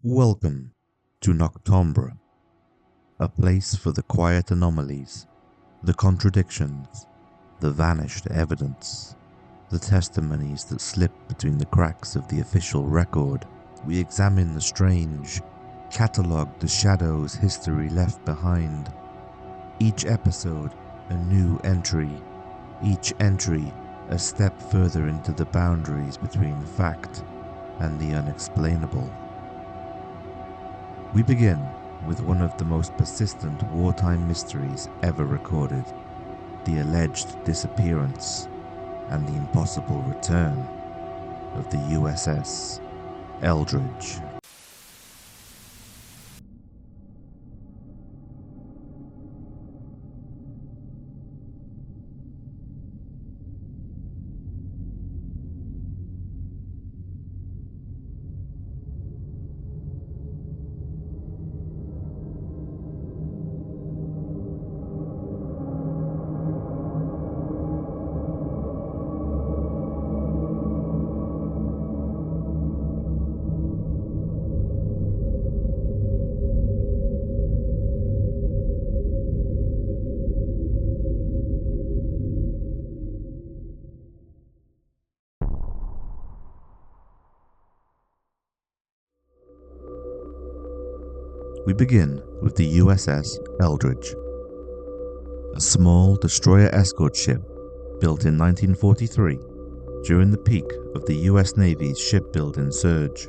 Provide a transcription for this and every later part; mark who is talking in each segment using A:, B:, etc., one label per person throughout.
A: Welcome to Noctombre, a place for the quiet anomalies, the contradictions, the vanished evidence, the testimonies that slip between the cracks of the official record. We examine the strange, catalogue the shadows history left behind. Each episode a new entry, each entry a step further into the boundaries between fact and the unexplainable. We begin with one of the most persistent wartime mysteries ever recorded, the alleged disappearance and the impossible return of the USS Eldridge. We begin with the USS Eldridge, a small destroyer escort ship built in 1943 during the peak of the US Navy's shipbuilding surge.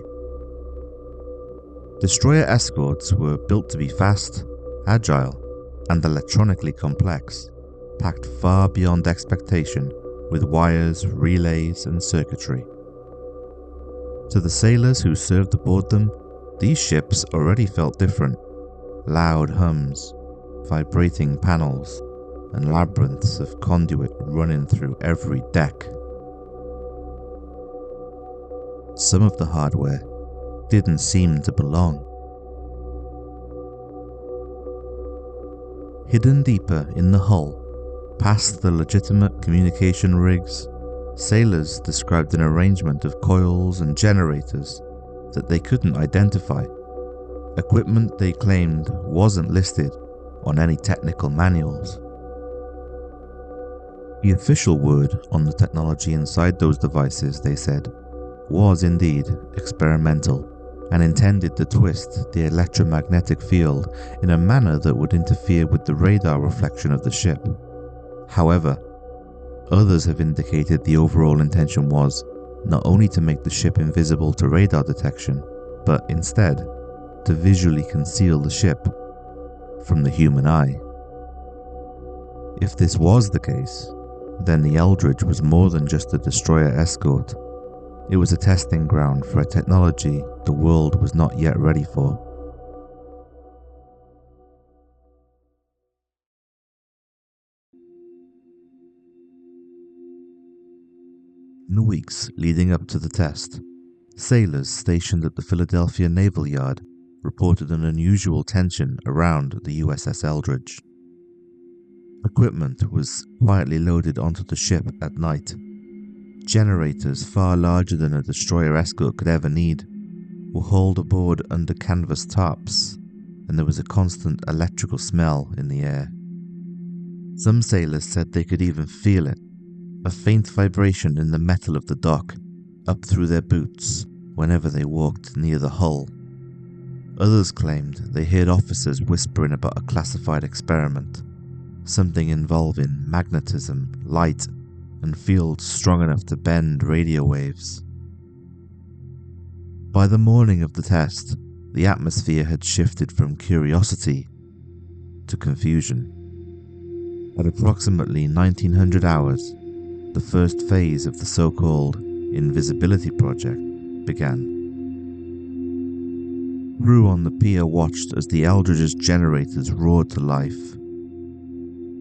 A: Destroyer escorts were built to be fast, agile, and electronically complex, packed far beyond expectation with wires, relays, and circuitry. To the sailors who served aboard them, these ships already felt different. Loud hums, vibrating panels, and labyrinths of conduit running through every deck. Some of the hardware didn't seem to belong. Hidden deeper in the hull, past the legitimate communication rigs, sailors described an arrangement of coils and generators that they couldn't identify, equipment they claimed wasn't listed on any technical manuals. The official word on the technology inside those devices, they said, was indeed experimental and intended to twist the electromagnetic field in a manner that would interfere with the radar reflection of the ship. However, others have indicated the overall intention was not only to make the ship invisible to radar detection, but instead to visually conceal the ship from the human eye. If this was the case, then the Eldridge was more than just a destroyer escort. It was a testing ground for a technology the world was not yet ready for. In the weeks leading up to the test, sailors stationed at the Philadelphia Naval Yard reported an unusual tension around the USS Eldridge. Equipment was quietly loaded onto the ship at night. Generators far larger than a destroyer escort could ever need were hauled aboard under canvas tarps, and there was a constant electrical smell in the air. Some sailors said they could even feel it, a faint vibration in the metal of the dock, up through their boots whenever they walked near the hull. Others claimed they heard officers whispering about a classified experiment, something involving magnetism, light, and fields strong enough to bend radio waves. By the morning of the test, the atmosphere had shifted from curiosity to confusion. At approximately 1900 hours, the first phase of the so-called invisibility project began. Crew on the pier watched as the Eldridge's generators roared to life.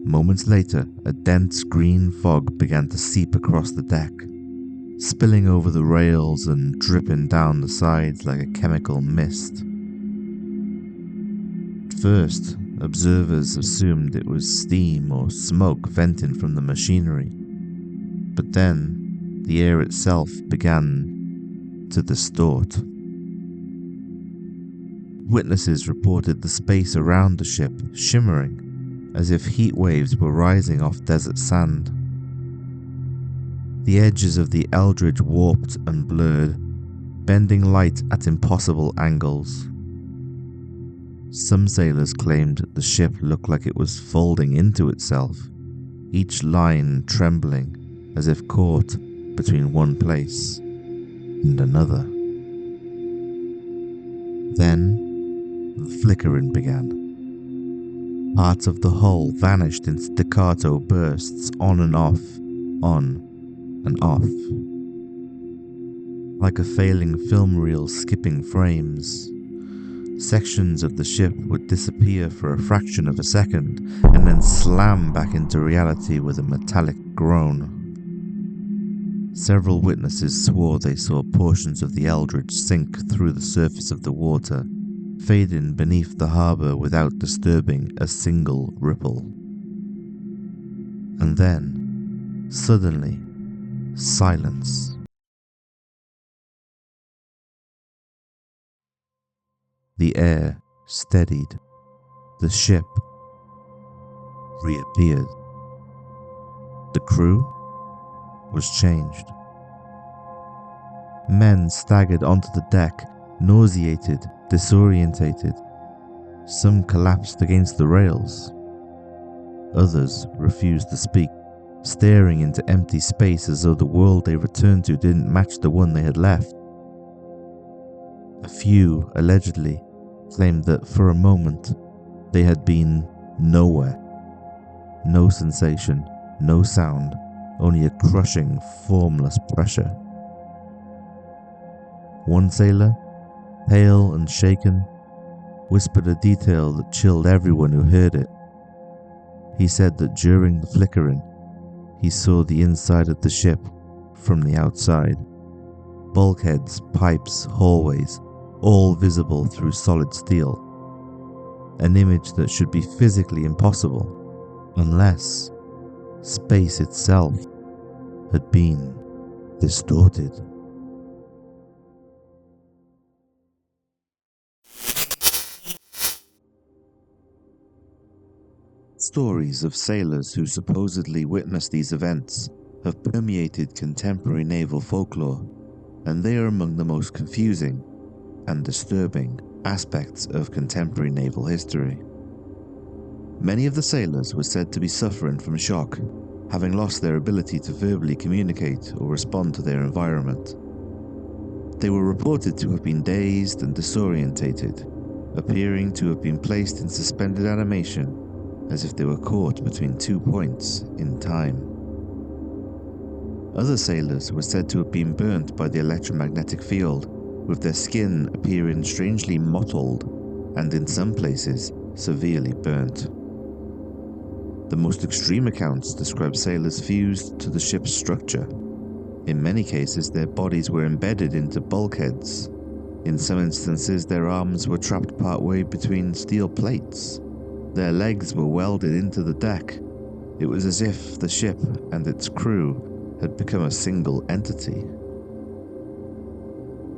A: Moments later, a dense green fog began to seep across the deck, spilling over the rails and dripping down the sides like a chemical mist. At first, observers assumed it was steam or smoke venting from the machinery, but then the air itself began to distort. Witnesses reported the space around the ship shimmering, as if heat waves were rising off desert sand. The edges of the Eldridge warped and blurred, bending light at impossible angles. Some sailors claimed the ship looked like it was folding into itself, each line trembling as if caught between one place and another. Then, the flickering began. Parts of the hull vanished in staccato bursts on and off, on and off. Like a failing film reel skipping frames, sections of the ship would disappear for a fraction of a second and then slam back into reality with a metallic groan. Several witnesses swore they saw portions of the Eldridge sink through the surface of the water, fading beneath the harbour without disturbing a single ripple. And then, suddenly, silence. The air steadied. The ship reappeared. The crew was changed. Men staggered onto the deck, nauseated, disorientated. Some collapsed against the rails. Others refused to speak, staring into empty space as though the world they returned to didn't match the one they had left. A few, allegedly, claimed that for a moment they had been nowhere. No sensation, no sound, only a crushing, formless pressure. One sailor, pale and shaken, whispered a detail that chilled everyone who heard it. He said that during the flickering, he saw the inside of the ship from the outside. Bulkheads, pipes, hallways, all visible through solid steel. An image that should be physically impossible, unless space itself had been distorted. Stories of sailors who supposedly witnessed these events have permeated contemporary naval folklore, and they are among the most confusing and disturbing aspects of contemporary naval history. Many of the sailors were said to be suffering from shock, having lost their ability to verbally communicate or respond to their environment. They were reported to have been dazed and disorientated, appearing to have been placed in suspended animation as if they were caught between 2 points in time. Other sailors were said to have been burnt by the electromagnetic field, with their skin appearing strangely mottled and in some places severely burnt. The most extreme accounts describe sailors fused to the ship's structure. In many cases, their bodies were embedded into bulkheads. In some instances, their arms were trapped partway between steel plates. Their legs were welded into the deck. It was as if the ship and its crew had become a single entity.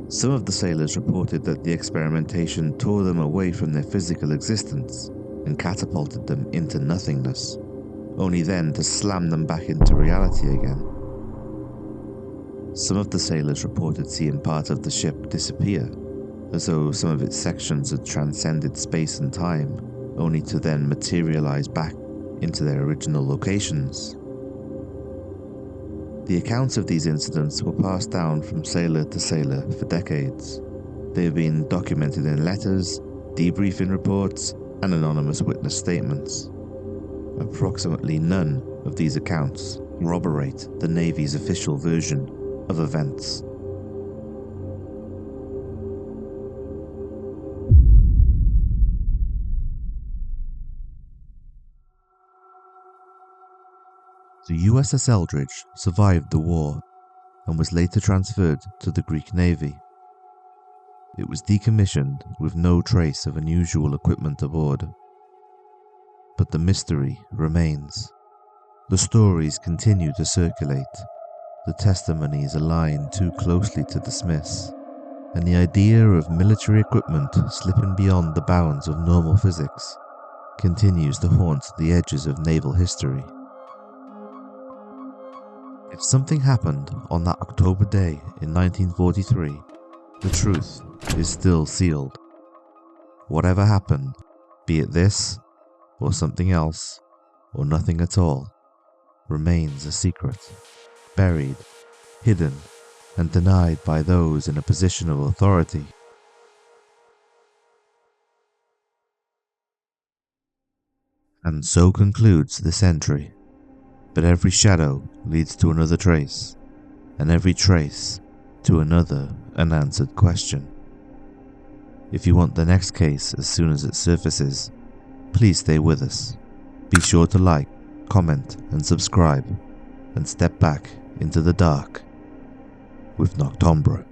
A: Some of the sailors reported that the experimentation tore them away from their physical existence and catapulted them into nothingness, only then to slam them back into reality again. Some of the sailors reported seeing part of the ship disappear, as though some of its sections had transcended space and time, only to then materialize back into their original locations. The accounts of these incidents were passed down from sailor to sailor for decades. They have been documented in letters, debriefing reports, and anonymous witness statements. Approximately none of these accounts corroborate the Navy's official version of events. The USS Eldridge survived the war and was later transferred to the Greek Navy. It was decommissioned with no trace of unusual equipment aboard. But the mystery remains. The stories continue to circulate. The testimonies align too closely to dismiss. and the idea of military equipment slipping beyond the bounds of normal physics continues to haunt the edges of naval history. If something happened on that October day in 1943, the truth is still sealed. Whatever happened, be it this, or something else, or nothing at all, remains a secret, buried, hidden, and denied by those in a position of authority. And so concludes this entry. But every shadow leads to another trace, and every trace to another unanswered question. If you want the next case as soon as it surfaces, please stay with us. Be sure to like, comment, and subscribe, and step back into the dark with Noctombre.